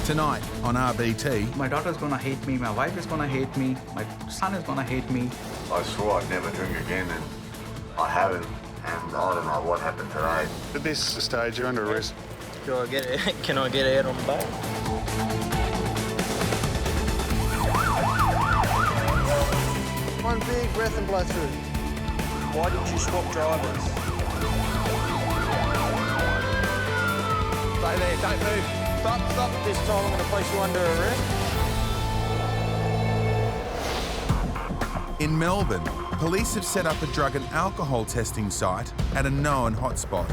Tonight on RBT. My daughter's gonna hate me, my wife is gonna hate me, my son is gonna hate me. I swore I'd never drink again, and I haven't, and I don't know what happened today. At this stage, you're under arrest. Can I get out on the boat? One big breath and blow through. Why did you swap drivers? Stay there, don't move. Stop. This time I'm going to place you under arrest. In Melbourne, police have set up a drug and alcohol testing site at a known hotspot.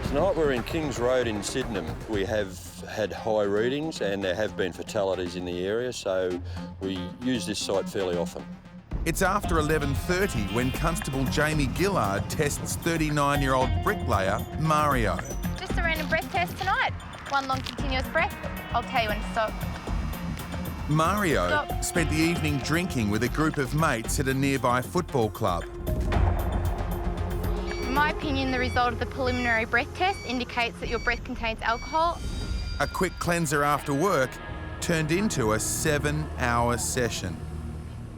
Tonight we're in Kings Road in Sydenham. We have had high readings and there have been fatalities in the area, so we use this site fairly often. It's after 11:30 when Constable Jamie Gillard tests 39-year-old bricklayer Mario. Just a random breath test tonight. One long continuous breath. I'll tell you when to stop. Mario spent the evening drinking with a group of mates at a nearby football club. In my opinion, the result of the preliminary breath test indicates that your breath contains alcohol. A quick cleanser after work turned into a 7-hour session.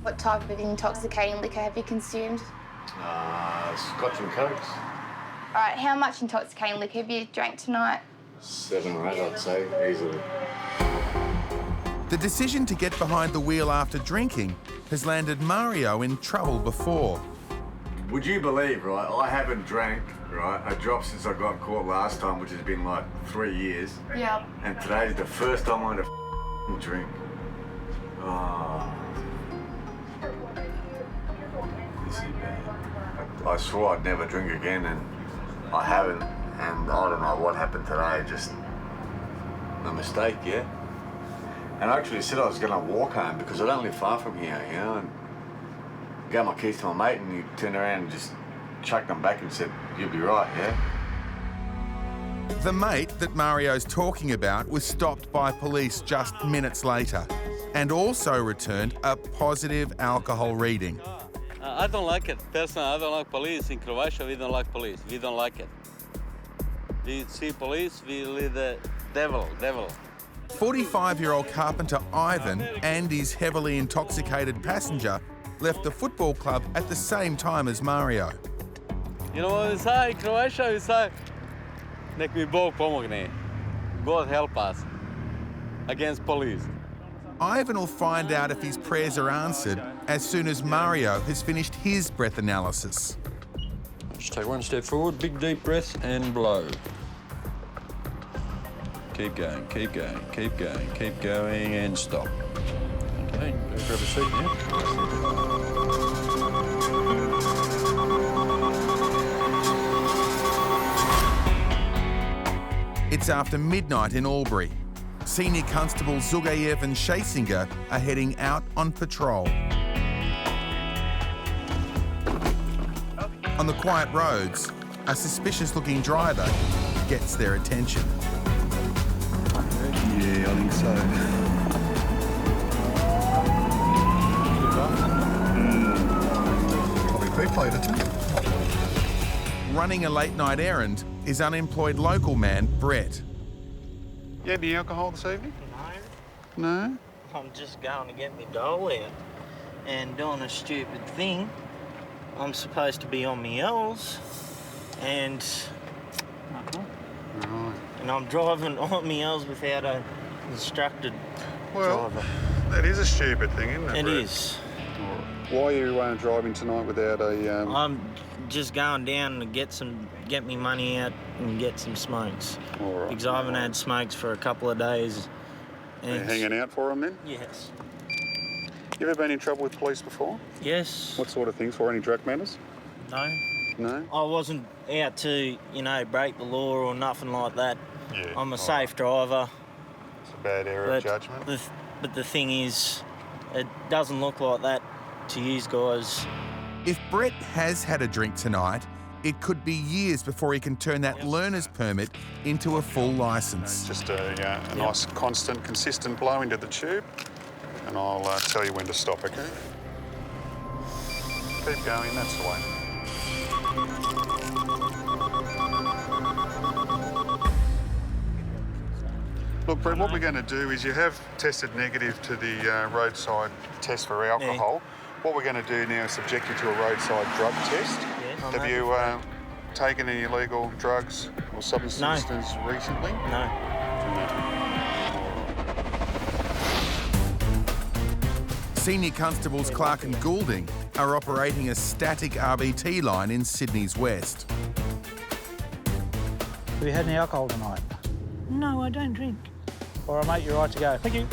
What type of intoxicating liquor have you consumed? Scotch and Cokes. All right, how much intoxicating liquor have you drank tonight? 7 or 8, I'd say, easily. The decision to get behind the wheel after drinking has landed Mario in trouble before. Would you believe, right, I haven't drank, right, a drop since I got caught last time, which has been like 3 years. Yeah. And today's the first time I'm gonna drink. Oh. This is bad. I swore I'd never drink again, and I haven't. And I don't know what happened today, just a mistake, yeah? And I actually said I was gonna walk home because I don't live far from here, you know, and gave my keys to my mate and he turned around and just chucked them back and said, "You'll be right, yeah?" The mate that Mario's talking about was stopped by police just minutes later and also returned a positive alcohol reading. I don't like it. Personally, I don't like police. In Croatia, we don't like police. We don't like it. We see police, we leave the devil. 45-year-old carpenter Ivan and his heavily intoxicated passenger left the football club at the same time as Mario. You know what we say in Croatia? We say, nek mi Bog pomogne. God help us against police. Ivan will find out if his prayers are answered as soon as Mario has finished his breath analysis. Just take one step forward, big deep breath and blow. Keep going, keep going and stop. Okay, go grab a seat now. It's after midnight in Albury. Senior Constable Zugayev and Shasinger are heading out on patrol. On the quiet roads, a suspicious-looking driver gets their attention. Yeah, I think so. Probably pre-played it. Running a late-night errand is unemployed local man Brett. You had any alcohol this evening? No? I'm just going to get my dole out and doing a stupid thing. I'm supposed to be on my L's and I'm driving on my L's without a instructed driver. That is a stupid thing, isn't it? It Brett? is. Why are you driving tonight without a... I'm just going down to get me money out and get some smokes. All right. Because I haven't had smokes for a couple of days. Are you hanging out for them then? Yes. You ever been in trouble with police before? Yes. What sort of things? For any drug matters? No. No? I wasn't out to, break the law or nothing like that. Yeah. I'm a safe driver. It's a bad error of judgment. But the thing is, it doesn't look like that to you guys. If Brett has had a drink tonight, it could be years before he can turn that learner's permit into a full licence. Just a nice, constant, consistent blow into the tube, and I'll tell you when to stop, okay? Keep going, that's the way. Look, Brett, what we're going to do is you have tested negative to the roadside test for alcohol. What we're going to do now is subject you to a roadside drug test. Have you taken any illegal drugs or substances recently? No. Senior Constables Clark and Goulding are operating a static RBT line in Sydney's west. Have you had any alcohol tonight? No, I don't drink. All right, mate, you're right to go. Thank you.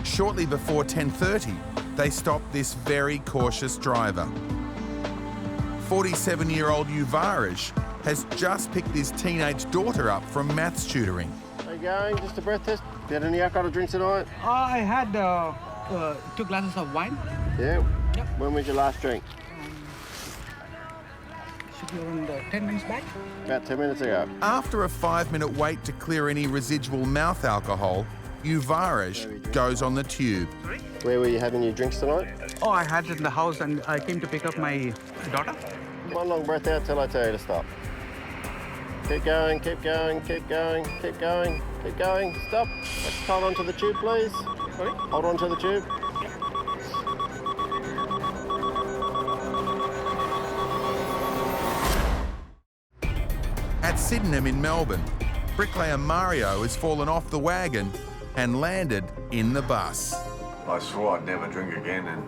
Shortly before 10:30, they stopped this very cautious driver. 47-year-old Yarish has just picked his teenage daughter up from maths tutoring. How you going? Just a breath test. You had any alcohol to drink tonight? I had 2 glasses of wine. Yeah? Yep. When was your last drink? Should be around 10 minutes back. About 10 minutes ago. After a 5-minute wait to clear any residual mouth alcohol, Yarish goes on the tube. Where were you having your drinks tonight? Oh, I had it in the house and I came to pick up my daughter. One long breath out till I tell you to stop. Keep going, keep going, keep going, keep going, keep going. Stop. Let's hold on to the tube, please. Sorry? Hold on to the tube. At Sydenham in Melbourne, bricklayer Mario has fallen off the wagon and landed in the bus. I swore I'd never drink again, and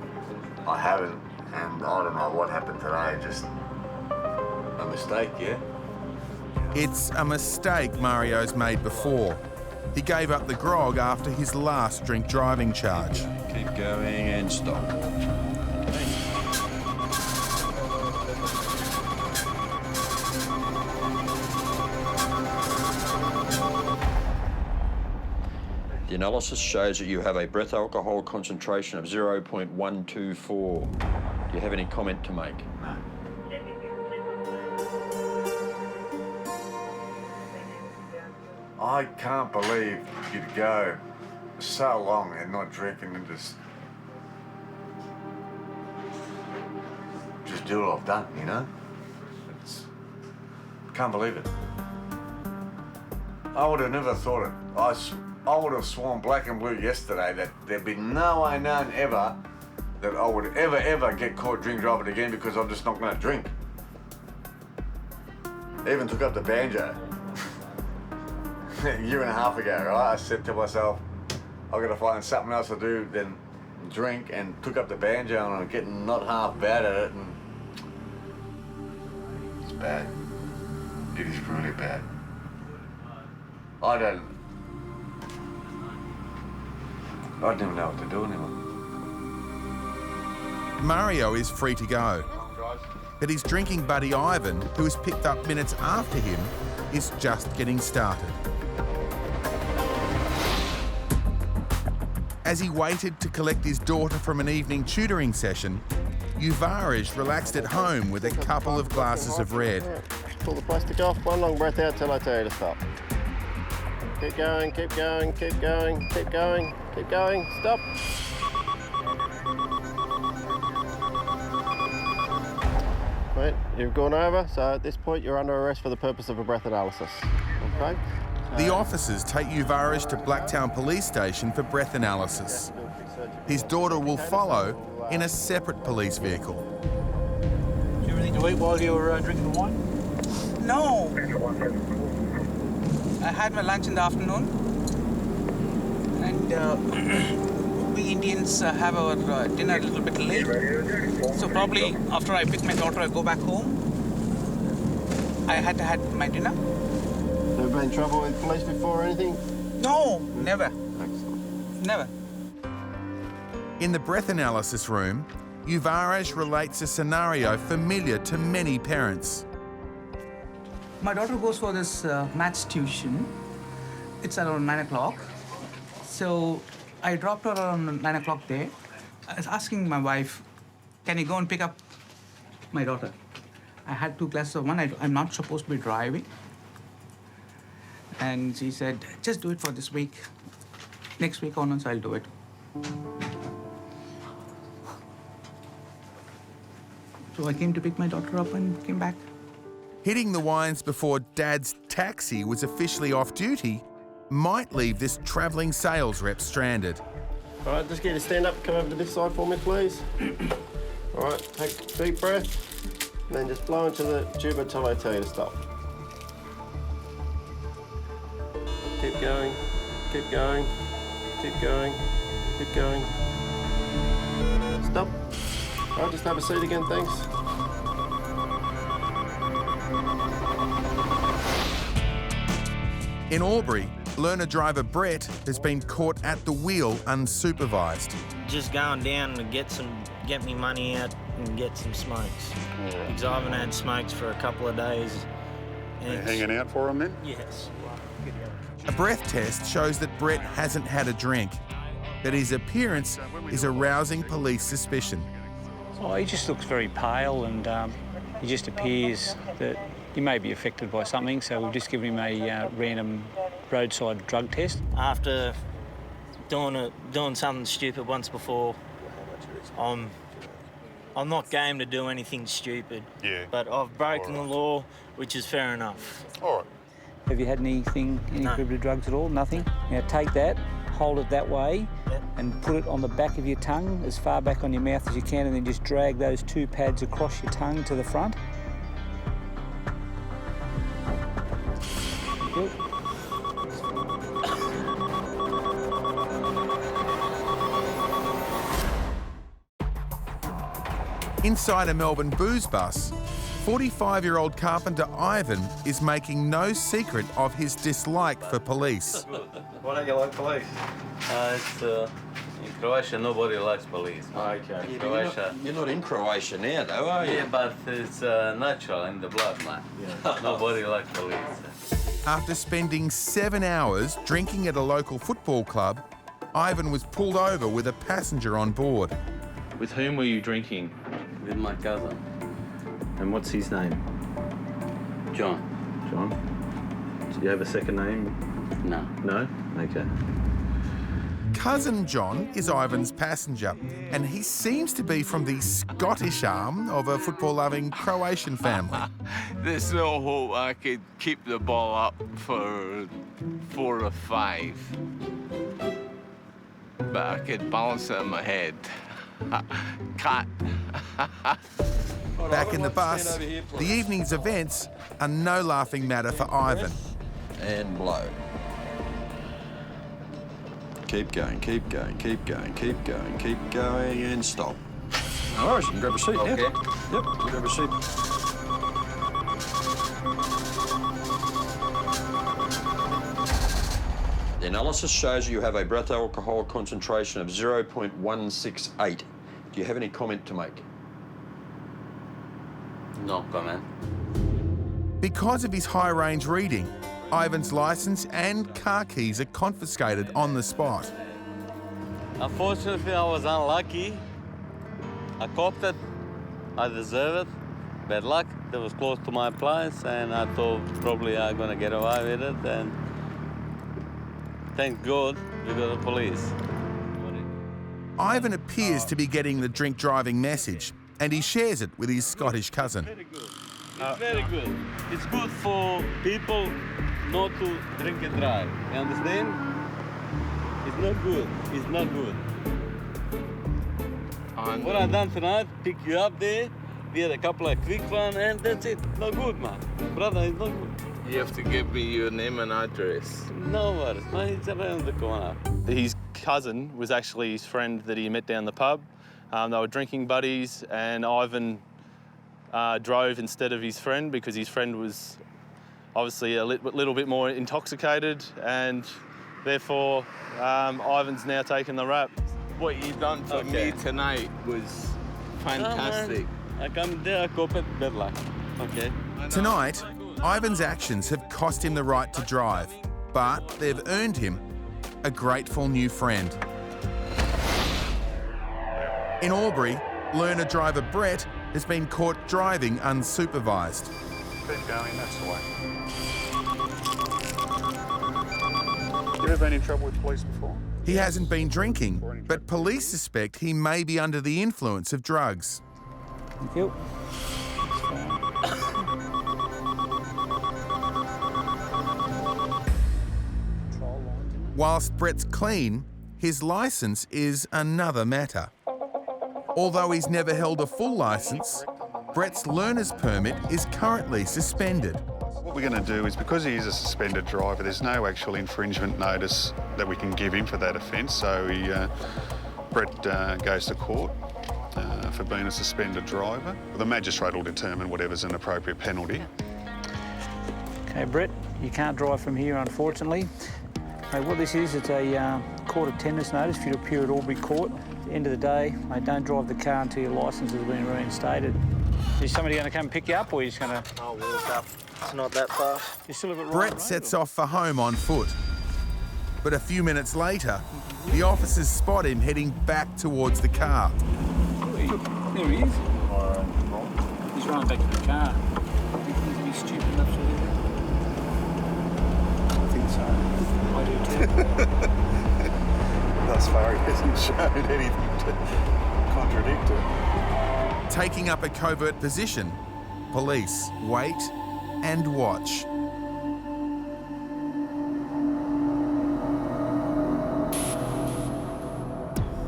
I haven't. And I don't know what happened today. Just a mistake, yeah? It's a mistake Mario's made before. He gave up the grog after his last drink driving charge. Keep going and stop. The analysis shows that you have a breath alcohol concentration of 0.124. Do you have any comment to make? No. I can't believe you'd go so long and not drinking and just do what I've done, you know? Can't believe it. I would have never thought it. I would have sworn black and blue yesterday that there'd be no way known ever that I would ever get caught drink driving again, because I'm just not going to drink. I even took up the banjo a year and a half ago, right? I said to myself, I've got to find something else to do than drink, and took up the banjo, and I'm getting not half bad at it, and it's bad. It is really bad. I don't even know what to do anymore. Mario is free to go, but his drinking buddy Ivan, who has picked up minutes after him, is just getting started. As he waited to collect his daughter from an evening tutoring session, Yarish relaxed at home with a couple of glasses of red. Pull the plastic off. One long breath out till I tell you to stop. Keep going, keep going, keep going, keep going, keep going. Stop. Right, you've gone over, so at this point you're under arrest for the purpose of a breath analysis. Okay? The officers take Yarish to Blacktown Police Station for breath analysis. His daughter will follow in a separate police vehicle. Do you have anything to eat while you were drinking the wine? No. I had my lunch in the afternoon, and we Indians have our dinner a little bit late. So probably after I pick my daughter, I go back home. I had to have my dinner. Never been in trouble with police before or anything? No, never. Excellent. Never. In the breath analysis room, Yarish relates a scenario familiar to many parents. My daughter goes for this maths tuition. It's around 9 o'clock. So I dropped her around 9 o'clock there. I was asking my wife, can you go and pick up my daughter? I had 2 glasses of wine. I'm not supposed to be driving. And she said, just do it for this week. Next week onwards, I'll do it. So I came to pick my daughter up and came back. Hitting the wines before Dad's taxi was officially off duty, might leave this travelling sales rep stranded. All right, just get you to stand up, come over to this side for me, please. All right, take a deep breath, and then just blow into the tube until I tell you to stop. Keep going, keep going, keep going, keep going. Stop. All right, just have a seat again, thanks. In Albury, learner driver Brett has been caught at the wheel unsupervised. Just going down to get me money out and get some smokes. Because I haven't had smokes for a couple of days. Are you hanging out for them then? Yes. A breath test shows that Brett hasn't had a drink, but his appearance is arousing police suspicion. Oh, he just looks very pale and he just appears that he may be affected by something, so we've just given him a random roadside drug test. After doing something stupid once before, I'm not game to do anything stupid. Yeah. But I've broken the law, which is fair enough. All right. Have you had any prohibited drugs at all? Nothing? Now take that, hold it that way, and put it on the back of your tongue, as far back on your mouth as you can, and then just drag those 2 pads across your tongue to the front. Good. Inside a Melbourne booze bus, 45-year-old carpenter Ivan is making no secret of his dislike for police. Why don't you like police? In Croatia, nobody likes police. Okay. In Croatia. You're not in Croatia now, though, are you? Yeah, but it's natural in the blood, man. Yeah. Nobody likes police. After spending 7 hours drinking at a local football club, Ivan was pulled over with a passenger on board. With whom were you drinking? With my cousin, And what's his name? John. John? Do you have a second name? No. No? Okay. Cousin John is Ivan's passenger, and he seems to be from the Scottish arm of a football-loving Croatian family. There's no hope I could keep the ball up for 4 or 5. But I could balance it in my head. Cat. Back in the bus, the evening's events are no laughing matter for Ivan. And blow. Keep going, keep going, keep going, keep going, keep going, and stop. All right, you can grab a seat now. Okay. Yep, you can grab a seat. The analysis shows you have a breath alcohol concentration of 0.168. Do you have any comment to make? No comment. Because of his high-range reading, Ivan's licence and car keys are confiscated on the spot. Unfortunately, I was unlucky. I copped it. I deserve it. Bad luck. That was close to my place, and I thought probably I'm gonna get away with it. And thank God we got the police. Ivan appears to be getting the drink driving message, and he shares it with his Scottish cousin. Very good. It's very good. It's good for people not to drink and drive. You understand? It's not good. It's not good. What I done tonight, pick you up there, we had a couple of quick ones, and that's it. No good, man. Brother, it's not good. You have to give me your name and address. No worries, man. It's around the corner. His cousin was actually his friend that he met down the pub. They were drinking buddies, and Ivan drove instead of his friend because his friend was obviously a little bit more intoxicated, and therefore Ivan's now taken the rap. What you done for me tonight was fantastic. I come there, I cop it, bad luck. Okay. Tonight, Ivan's actions have cost him the right to drive, but they've earned him a grateful new friend. In Albury, learner driver Brett has been caught driving unsupervised. Keep going, that's the way. You ever been in trouble with police before? He hasn't been drinking, but police suspect he may be under the influence of drugs. Thank you. Whilst Brett's clean, his licence is another matter. Although he's never held a full licence, Brett's learner's permit is currently suspended. What we're going to do is, because he is a suspended driver, there's no actual infringement notice that we can give him for that offence. So Brett goes to court for being a suspended driver. The magistrate will determine whatever's an appropriate penalty. Okay, Brett, you can't drive from here, unfortunately. Mate, what this is, it's a court attendance notice for you to appear at Albury Court. At the end of the day, mate, don't drive the car until your licence has been reinstated. Is somebody going to come pick you up, or are you just going to... I'll walk up. It's not that far. You still have it right. Brett sets off for home on foot. But a few minutes later, the officers spot him heading back towards the car. There he is. He's running back to the car. He's stupid enough to do that. I think so. I do too. Thus far, he hasn't shown anything to contradict it. Taking up a covert position, police wait and watch.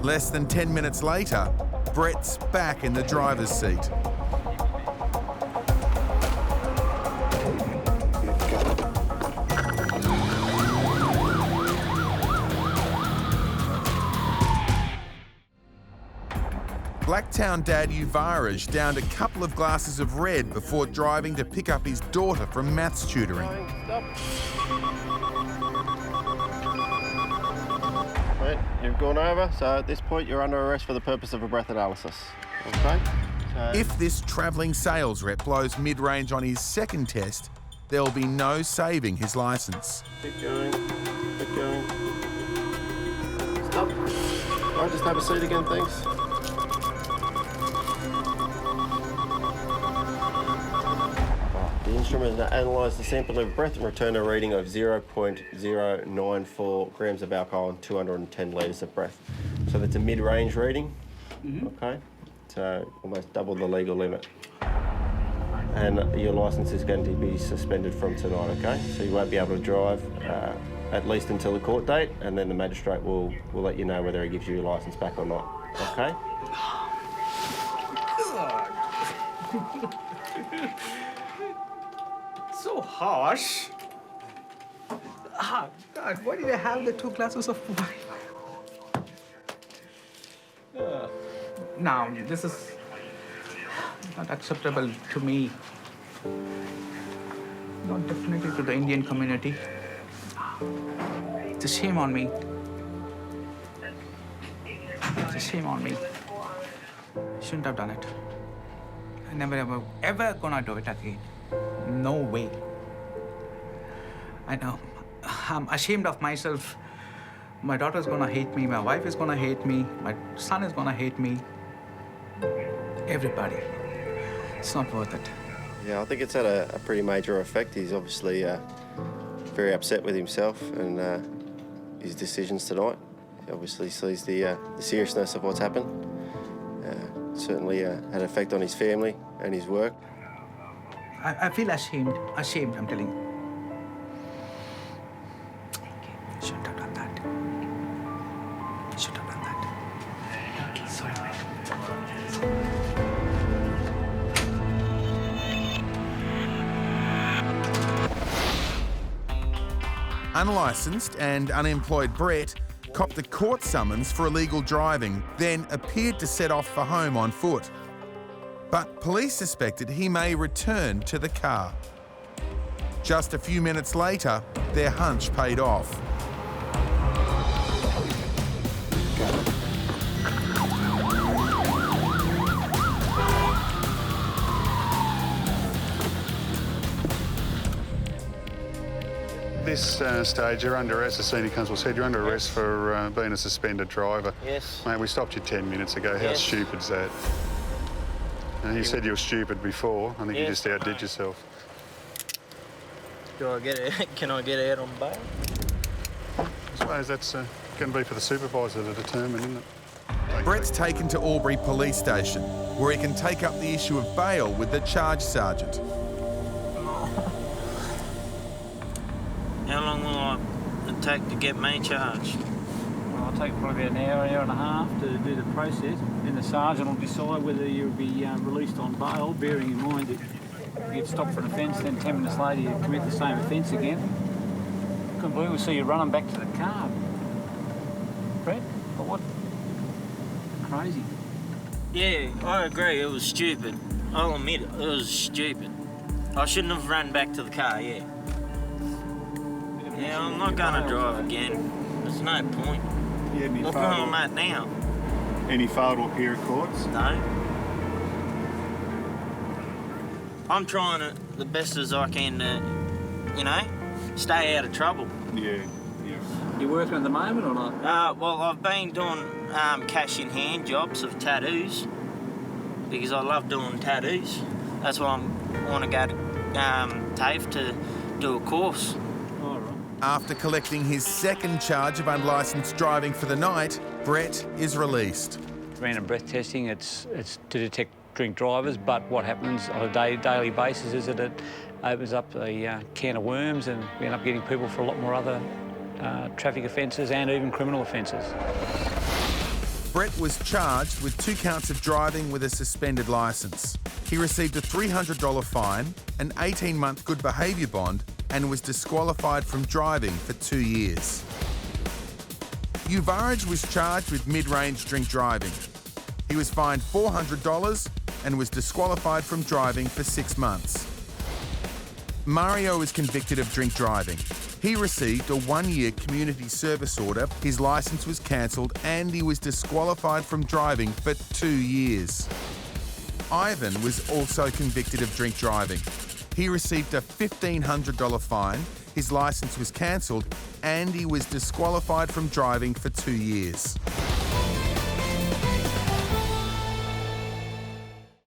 Less than 10 minutes later, Brett's back in the driver's seat. Blacktown dad Yarish downed a couple of glasses of red before driving to pick up his daughter from maths tutoring. Right, you've gone over, so at this point you're under arrest for the purpose of a breath analysis. Okay? So... If this travelling sales rep blows mid-range on his second test, there'll be no saving his licence. Keep going, keep going. Stop. Right, just have a seat again, thanks. The instrument analysed the sample of breath and returned a reading of 0.094 grams of alcohol and 210 litres of breath. So that's a mid-range reading, okay? So almost double the legal limit. And your licence is going to be suspended from tonight, okay? So you won't be able to drive at least until the court date, and then the magistrate will let you know whether he gives you your licence back or not, okay? So harsh. Ah, God, why did I have the 2 glasses of wine? Now, this is not acceptable to me. Not definitely to the Indian community. It's a shame on me. It's a shame on me. Shouldn't have done it. I never ever gonna do it again. No way. I know. I'm ashamed of myself. My daughter's gonna hate me, my wife is gonna hate me, my son is gonna hate me. Everybody. It's not worth it. Yeah, I think it's had a pretty major effect. He's obviously very upset with himself and his decisions tonight. He obviously sees the seriousness of what's happened. Certainly had an effect on his family and his work. I feel ashamed, I'm telling you. Shouldn't have done that. Shouldn't have done that. Sorry, mate. Unlicensed and unemployed Brett copped a court summons for illegal driving, then appeared to set off for home on foot. But police suspected he may return to the car. Just a few minutes later, their hunch paid off. This stage, you're under arrest, as Senior Constable said, you're under arrest for being a suspended driver. Yes. Mate, we stopped you 10 minutes ago. How Yes. stupid's that? You said you were stupid before. I think you just outdid yourself. Do I get it? Can I get out on bail? I suppose that's going to be for the supervisor to determine, isn't it? Brett's taken to Albury Police Station, where he can take up the issue of bail with the charge sergeant. How long will take to get me charged? Well, I'll take probably about an hour and a half to do the process. Then the sergeant will decide whether you'll be released on bail, bearing in mind that you get stopped for an offence, then 10 minutes later you commit the same offence again. Couldn't believe we see you running back to the car. Brett, but what? Crazy. Yeah, I agree, it was stupid. I'll admit it, it was stupid. I shouldn't have run back to the car, yeah. Yeah, I'm not gonna drive again. There's no point. Look where I'm at now. Any failed or peer courts? No. I'm trying the best as I can to, stay out of trouble. Yeah. You working at the moment or not? Well, I've been doing cash in hand jobs of tattoos because I love doing tattoos. That's why I want to go to TAFE to do a course. All right. After collecting his second charge of unlicensed driving for the night, Brett is released. Random breath testing, it's to detect drink drivers, but what happens on a daily basis is that it opens up a can of worms and we end up getting people for a lot more other traffic offences and even criminal offences. Brett was charged with 2 counts of driving with a suspended licence. He received a $300 fine, an 18-month good behaviour bond, and was disqualified from driving for 2 years. Yarish was charged with mid-range drink driving. He was fined $400 and was disqualified from driving for 6 months. Mario was convicted of drink driving. He received a 1-year community service order, his licence was cancelled, and he was disqualified from driving for 2 years. Ivan was also convicted of drink driving. He received a $1,500 fine, his licence was cancelled, and he was disqualified from driving for 2 years.